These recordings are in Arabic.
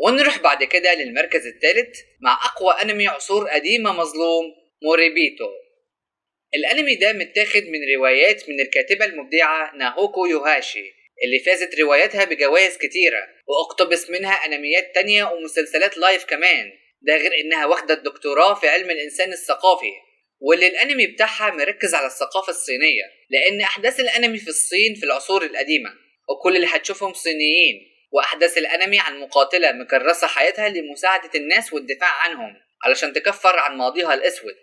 ونروح بعد كده للمركز الثالث مع أقوى أنمي عصور قديمة مظلوم، موريبيتو. الأنمي ده متاخد من روايات من الكاتبة المبدعة ناهوكو يوهاشي اللي فازت رواياتها بجوائز كتيرة، واقتبس منها أنميات تانية ومسلسلات لايف كمان، ده غير إنها واخدة الدكتوراه في علم الإنسان الثقافي، واللي الأنمي بتاعها مركز على الثقافة الصينية، لأن أحداث الأنمي في الصين في العصور القديمة، وكل اللي هتشوفهم صينيين، وأحداث الأنمي عن مقاتلة مكرسة حياتها لمساعدة الناس والدفاع عنهم علشان تكفر عن ماضيها الأسود.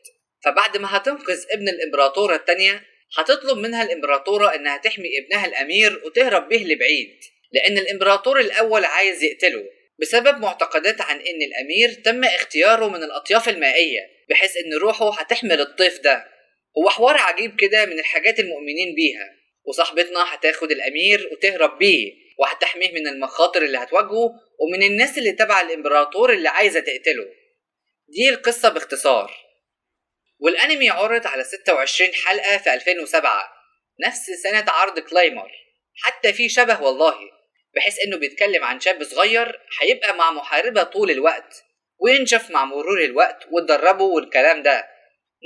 فبعد ما هتنقذ ابن الإمبراطورة التانية، هتطلب منها الإمبراطورة إنها تحمي ابنها الأمير وتهرب به لبعيد، لأن الإمبراطور الأول عايز يقتله بسبب معتقدات عن إن الأمير تم اختياره من الأطياف المائية بحيث إن روحه هتحمل الطيف ده. هو حوار عجيب كده من الحاجات المؤمنين بيها، وصاحبتنا هتاخد الأمير وتهرب بيه وهتحميه من المخاطر اللي هتواجهه ومن الناس اللي تبع الإمبراطور اللي عايزة تقتله. دي القصة باختصار. والأنمي عرض على 26 حلقة في 2007، نفس سنة عرض كلايمر، حتى في شبه والله، بحيث إنه بيتكلم عن شاب صغير هيبقى مع محاربة طول الوقت وينشف مع مرور الوقت وتدربه والكلام ده،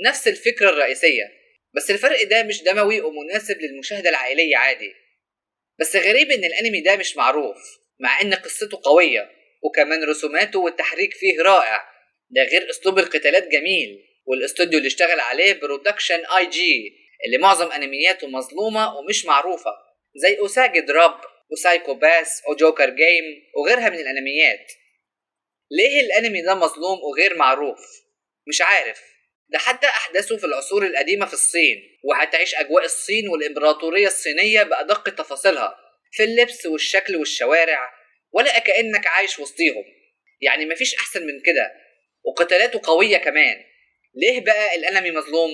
نفس الفكرة الرئيسية، بس الفرق ده مش دموي ومناسب للمشاهدة العائلية عادي. بس غريب إن الأنمي ده مش معروف مع إن قصته قوية، وكمان رسوماته والتحريك فيه رائع، ده غير أسلوب القتالات جميل، والاستوديو اللي اشتغل عليه برودكشن اي جي اللي معظم انمياته مظلومة ومش معروفة زي أوساجي دراب وسايكو باس وجوكر جيم وغيرها من الانميات. ليه الانمي ده مظلوم وغير معروف؟ مش عارف، ده حتى أحداثه في العصور القديمة في الصين، وهتعيش أجواء الصين والإمبراطورية الصينية بأدق تفاصيلها في اللبس والشكل والشوارع، ولا كأنك عايش وسطيهم، يعني مفيش أحسن من كده، وقتالاته قوية كمان. ليه بقى الأنمي مظلوم؟